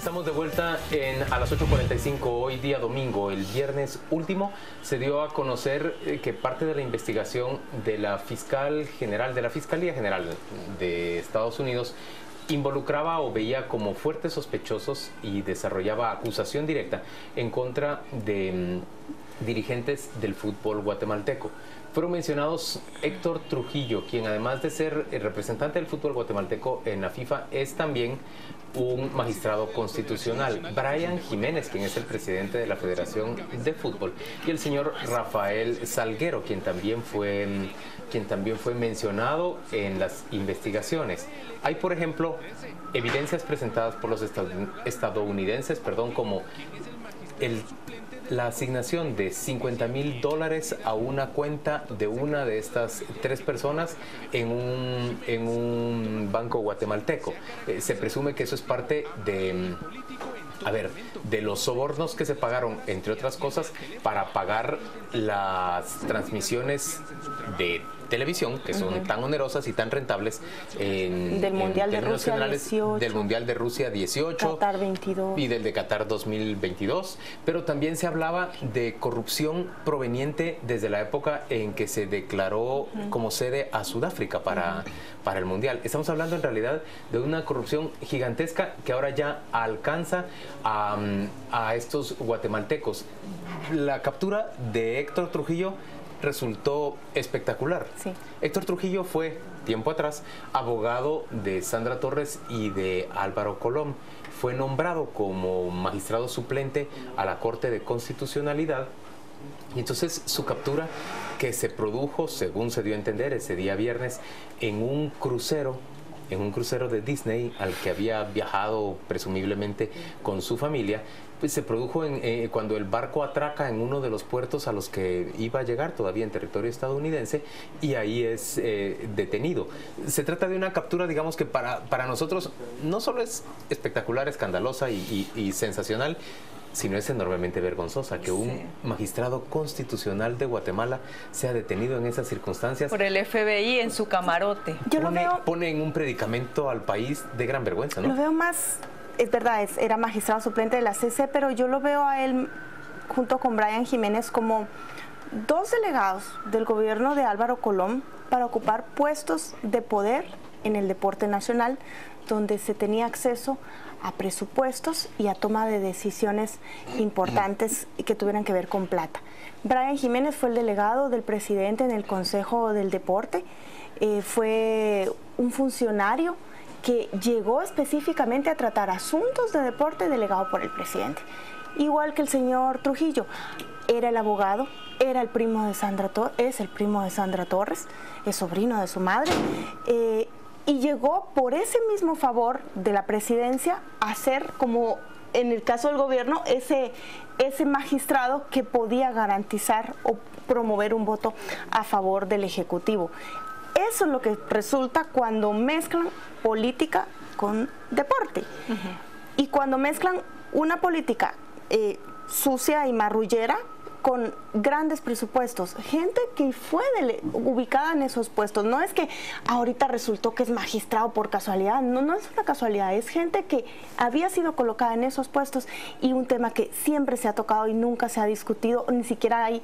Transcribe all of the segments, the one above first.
Estamos de vuelta a las 8:45, hoy día domingo. El viernes último se dio a conocer que parte de la investigación de la Fiscalía General de Estados Unidos involucraba o veía como fuertes sospechosos y desarrollaba acusación directa en contra de dirigentes del fútbol guatemalteco. Fueron mencionados Héctor Trujillo, quien además de ser el representante del fútbol guatemalteco en la FIFA, es también un magistrado constitucional. Brian Jiménez, quien es el presidente de la Federación de Fútbol, y el señor Rafael Salguero, quien también fue mencionado en las investigaciones. Hay, por ejemplo, evidencias presentadas por los estadounidenses, como la asignación de $50,000 a una cuenta de una de estas tres personas en un banco guatemalteco. Se presume que eso es parte de los sobornos que se pagaron, entre otras cosas, para pagar las transmisiones de televisión, que son tan onerosas y tan rentables del Mundial de Rusia 18, del Mundial de Rusia 18, Qatar 22 y del de Qatar 2022, pero también se hablaba de corrupción proveniente desde la época en que se declaró como sede a Sudáfrica para el Mundial. Estamos hablando en realidad de una corrupción gigantesca que ahora ya alcanza a estos guatemaltecos. La captura de Héctor Trujillo resultó espectacular. Sí. Héctor Trujillo fue, tiempo atrás, abogado de Sandra Torres y de Álvaro Colom. Fue nombrado como magistrado suplente a la Corte de Constitucionalidad, y entonces su captura, que se produjo, según se dio a entender, ese día viernes, en un crucero de Disney al que había viajado presumiblemente con su familia, pues se produjo cuando el barco atraca en uno de los puertos a los que iba a llegar, todavía en territorio estadounidense, y ahí es detenido. Se trata de una captura, digamos, que para nosotros no solo es espectacular, escandalosa y sensacional, sino es enormemente vergonzosa que un magistrado constitucional de Guatemala sea detenido en esas circunstancias. Por el FBI en su camarote. Pone en un predicamento al país de gran vergüenza, ¿no? Lo veo más, es verdad, era magistrado suplente de la CC, pero yo lo veo a él junto con Brian Jiménez como dos delegados del gobierno de Álvaro Colom para ocupar puestos de poder en el deporte nacional, donde se tenía acceso a presupuestos y a toma de decisiones importantes que tuvieran que ver con plata. Brian Jiménez fue el delegado del presidente en el Consejo del Deporte, fue un funcionario que llegó específicamente a tratar asuntos de deporte delegado por el presidente. Igual que el señor Trujillo, era el abogado, era el primo de Sandra Torres, es el primo de Sandra Torres, es sobrino de su madre, y llegó por ese mismo favor de la presidencia a ser, como en el caso del gobierno, ese magistrado que podía garantizar o promover un voto a favor del Ejecutivo. Eso es lo que resulta cuando mezclan política con deporte. Y cuando mezclan una política sucia y marrullera con grandes presupuestos, gente que fue ubicada en esos puestos. No es que ahorita resultó que es magistrado por casualidad, no es una casualidad, es gente que había sido colocada en esos puestos, y un tema que siempre se ha tocado y nunca se ha discutido, ni siquiera hay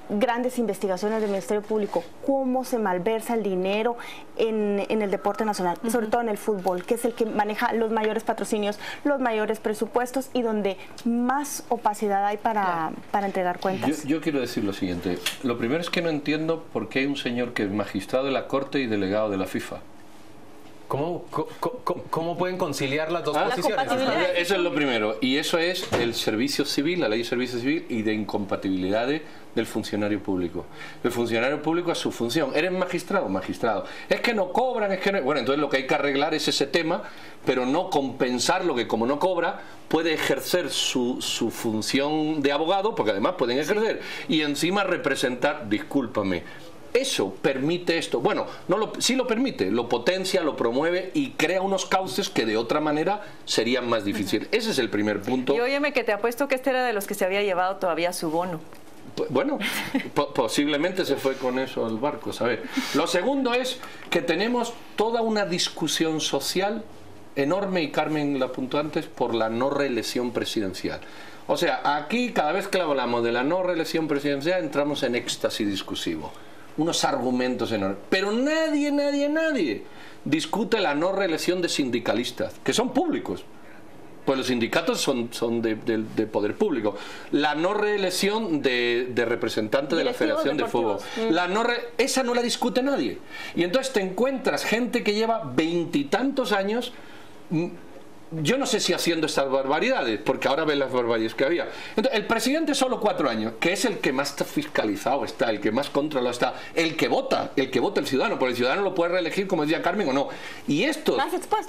grandes investigaciones del Ministerio Público, cómo se malversa el dinero en el deporte nacional, sobre todo en el fútbol, que es el que maneja los mayores patrocinios, los mayores presupuestos y donde más opacidad hay para entregar cuentas. Yo quiero decir lo siguiente. Lo primero es que no entiendo por qué hay un señor que es magistrado de la Corte y delegado de la FIFA. ¿Cómo pueden conciliar las dos posiciones? Eso es lo primero. Y eso es el servicio civil, la ley de servicio civil y de incompatibilidades del funcionario público. El funcionario público es su función. ¿Eres magistrado? Magistrado. Es que no cobran, es que no... Bueno, entonces lo que hay que arreglar es ese tema, pero no compensar lo que, como no cobra, puede ejercer su función de abogado, porque además pueden ejercer, y encima representar, discúlpame, eso permite esto. Bueno, sí lo permite, lo potencia, lo promueve y crea unos cauces que de otra manera serían más difíciles. Ese es el primer punto. Y óyeme, que te apuesto que este era de los que se había llevado todavía su bono. Bueno, posiblemente se fue con eso al barco, ¿sabes? Lo segundo es que tenemos toda una discusión social enorme, y Carmen la apuntó antes, por la no reelección presidencial. O sea, aquí cada vez que hablamos de la no reelección presidencial entramos en éxtasis discursivo. Unos argumentos enormes. Pero nadie discute la no reelección de sindicalistas, que son públicos. Pues los sindicatos son de poder público. La no reelección de representantes de la Federación de Fútbol. Esa no la discute nadie. Y entonces te encuentras gente que lleva 20 y tantos años. Yo no sé si haciendo estas barbaridades, porque ahora ven las barbaridades que había. Entonces, el presidente solo 4 años, que es el que más fiscalizado está, el que más controlado está, el que vota el ciudadano, porque el ciudadano lo puede reelegir, como decía Carmen, o no. Y estos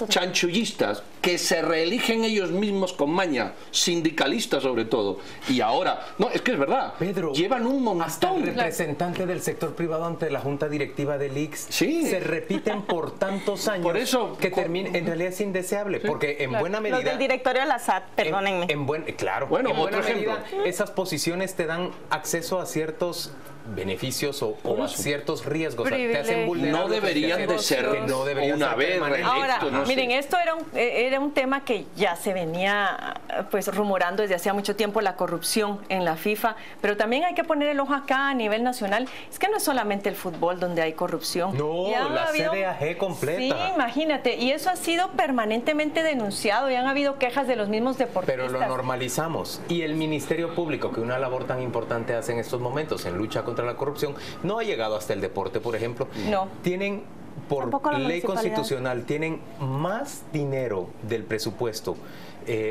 chanchullistas que se reeligen ellos mismos con maña, sindicalistas sobre todo, y ahora, no, es que es verdad, Pedro, llevan un montón. Hasta el representante del sector privado ante la junta directiva del ICS se repiten por tantos años, por eso, que en realidad es indeseable, porque en buena medida... Los del directorio de la SAT, perdónenme. Claro, bueno, en buena otro medida esas posiciones te dan acceso a ciertos beneficios o a ciertos riesgos, te hacen vulnerables. No deberían de ser una vez. Ahora, miren, esto era un tema que ya se venía pues rumorando desde hacía mucho tiempo, la corrupción en la FIFA, pero también hay que poner el ojo acá a nivel nacional. Es que no es solamente el fútbol donde hay corrupción. No, la CDAG completa. Sí, imagínate, y eso ha sido permanentemente denunciado y han habido quejas de los mismos deportistas. Pero lo normalizamos, y el Ministerio Público, que una labor tan importante hace en estos momentos en lucha contra la corrupción, no ha llegado hasta el deporte, por ejemplo. No. Tienen, por ley constitucional, tienen más dinero del presupuesto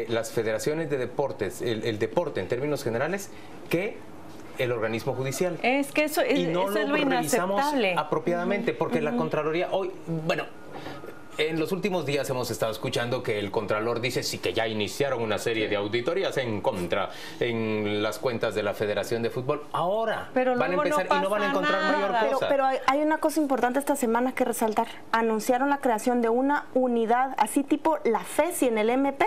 las federaciones de deportes, el deporte en términos generales, que el organismo judicial. Es que eso es, y no eso lo revisamos inaceptable. apropiadamente, porque la Contraloría hoy, bueno, en los últimos días hemos estado escuchando que el Contralor dice sí que ya iniciaron una serie de auditorías en contra en las cuentas de la Federación de Fútbol. Ahora van a empezar y no van a encontrar mayor cosa. Pero hay una cosa importante esta semana que resaltar. Anunciaron la creación de una unidad así tipo la FESI en el MP,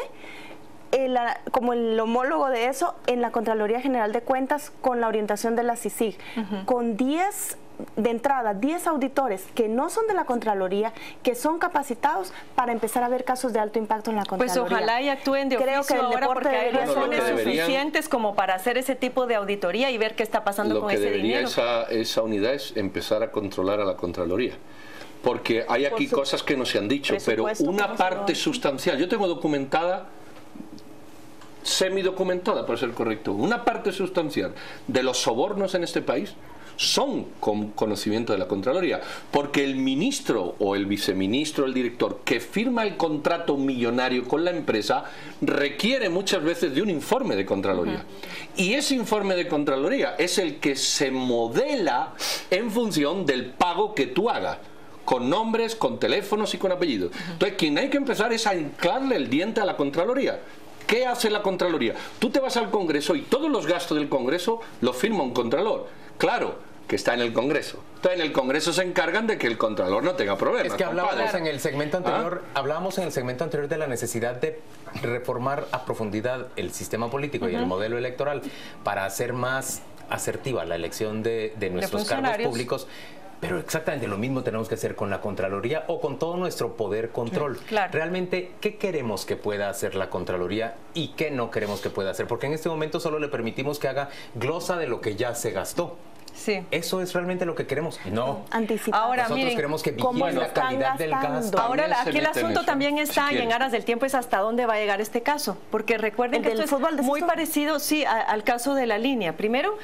como el homólogo de eso en la Contraloría General de Cuentas, con la orientación de la CICIG, con 10 de entrada, 10 auditores que no son de la Contraloría, que son capacitados para empezar a ver casos de alto impacto en la Contraloría. Pues ojalá y actúen de oficio ahora, porque hay razones suficientes como para hacer ese tipo de auditoría y ver qué está pasando con ese dinero. Esa unidad es empezar a controlar a la Contraloría. Porque hay aquí cosas que no se han dicho, pero una parte sustancial, yo tengo documentada, semidocumentada por ser correcto, una parte sustancial de los sobornos en este país son con conocimiento de la Contraloría, porque el ministro o el viceministro, el director que firma el contrato millonario con la empresa requiere muchas veces de un informe de Contraloría, y ese informe de Contraloría es el que se modela en función del pago que tú hagas, con nombres, con teléfonos y con apellidos. Entonces, quien hay que empezar es a anclarle el diente a la Contraloría. ¿Qué hace la Contraloría? Tú te vas al Congreso y todos los gastos del Congreso los firma un Contralor. Claro, que está en el Congreso. Entonces, en el Congreso se encargan de que el Contralor no tenga problemas. Es que hablábamos en el segmento anterior, de la necesidad de reformar a profundidad el sistema político y el modelo electoral para hacer más asertiva la elección de nuestros cargos públicos. Pero exactamente lo mismo tenemos que hacer con la Contraloría o con todo nuestro poder control. Claro. Realmente, ¿qué queremos que pueda hacer la Contraloría y qué no queremos que pueda hacer? Porque en este momento solo le permitimos que haga glosa de lo que ya se gastó. Sí. ¿Eso es realmente lo que queremos? No. Ahora, nosotros miren, queremos que vigile la calidad del gasto. Ahora, aquí el asunto también está, y en aras del tiempo, es hasta dónde va a llegar este caso. Porque recuerden que esto es muy parecido, sí, al caso de la línea. Primero,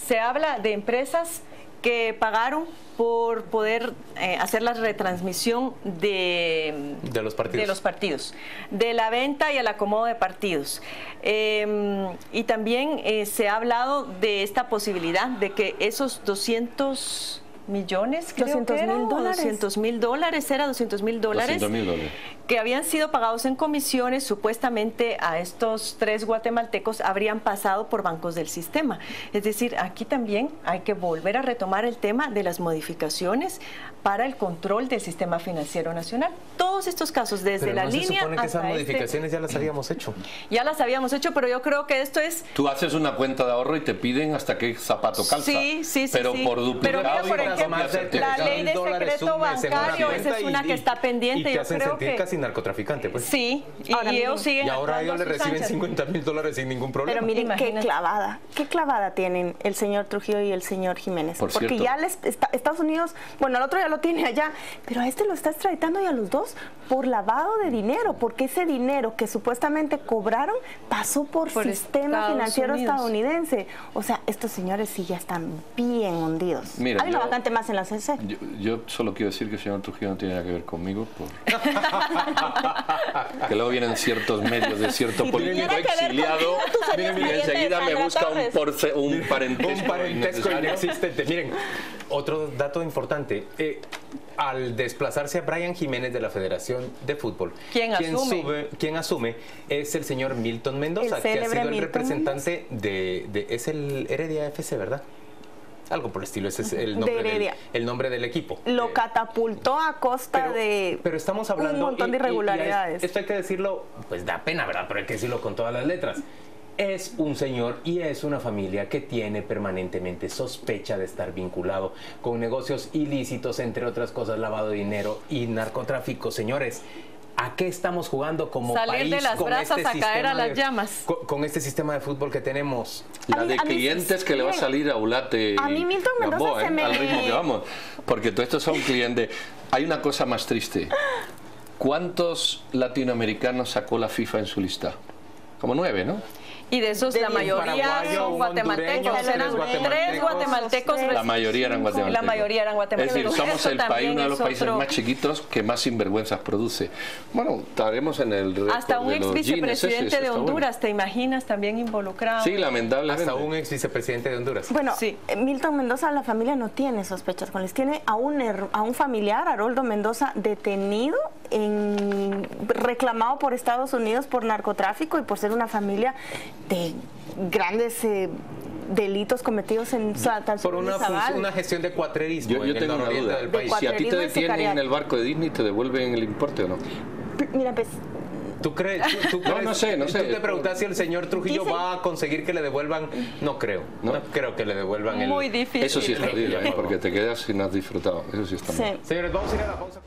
se habla de empresas que pagaron por poder hacer la retransmisión de los partidos, de la venta y el acomodo de partidos. Y también se ha hablado de esta posibilidad de que esos 200 millones, creo que era, $200,000, que habían sido pagados en comisiones, supuestamente a estos 3 guatemaltecos habrían pasado por bancos del sistema. Es decir, aquí también hay que volver a retomar el tema de las modificaciones para el control del sistema financiero nacional. Todos estos casos, desde la línea... Se supone que esas modificaciones ya las habíamos hecho. Ya las habíamos hecho, pero yo creo que esto es... Tú haces una cuenta de ahorro y te piden hasta qué zapato calza. Sí. Pero por duplicado. Pero mira, la ley de secreto bancario, esa es una que está pendiente. Y te hacen sentir casi narcotraficante, pues. Sí, y ellos siguen. Y ahora ellos le reciben $50,000 sin ningún problema. Pero miren qué clavada tienen el señor Trujillo y el señor Jiménez. Porque ya Estados Unidos, bueno, el otro ya lo tiene allá, pero a este lo está extraditando y a los dos por lavado de dinero, porque ese dinero que supuestamente cobraron pasó por sistema financiero estadounidense. O sea, estos señores sí ya están bien hundidos. Mira, hay una vacante más en la CC. Yo solo quiero decir que el señor Trujillo no tiene nada que ver conmigo, que luego vienen ciertos medios de cierto político exiliado y enseguida me busca un parentesco inexistente. Miren, otro dato importante. Al desplazarse a Brian Jiménez de la Federación de Fútbol, quien asume es el señor Milton Mendoza, que ha sido el representante es el Heredia FC, ¿verdad? Algo por el estilo, ese es el nombre del equipo. Lo catapultó a costa de pero estamos hablando, un montón de irregularidades. Esto hay que decirlo, pues da pena, ¿verdad? Pero hay que decirlo con todas las letras. Es un señor y es una familia que tiene permanentemente sospecha de estar vinculado con negocios ilícitos, entre otras cosas, lavado de dinero y narcotráfico. Señores, ¿a qué estamos jugando como país? Salir de las brasas a caer a las llamas. Con este sistema de fútbol que tenemos. La de clientes que le va a salir a Ulate. A mí Milton Mendoza al ritmo que vamos. Porque todos estos son clientes. Hay una cosa más triste. ¿Cuántos latinoamericanos sacó la FIFA en su lista? Como 9, ¿no? Y de esos la mayoría son guatemaltecos, eran 3 guatemaltecos. La mayoría eran guatemaltecos. La mayoría eran guatemaltecos. Es decir, somos el país, uno de los países más chiquitos que más sinvergüenzas produce. Bueno, estaremos en el récord. Hasta un ex vicepresidente de Honduras, ¿te imaginas? También involucrado. Sí, lamentablemente. Hasta un ex vicepresidente de Honduras. Bueno, Milton Mendoza, la familia no tiene sospechas con él. Tiene a un familiar, Haroldo Mendoza, detenido, reclamado por Estados Unidos por narcotráfico y por ser una familia de grandes delitos cometidos en por una gestión de cuatrerismo. Yo tengo una duda del país. Si a ti te detienen en el barco de Disney, ¿te devuelven el importe o no? Mira, pues... ¿Tú crees? No sé. Tú te preguntas si el señor Trujillo va a conseguir que le devuelvan. No creo. No creo que le devuelvan Muy difícil. Eso sí es jodido, porque te quedas sin has disfrutado. Eso sí está mal. Señores, vamos a ir a la pausa.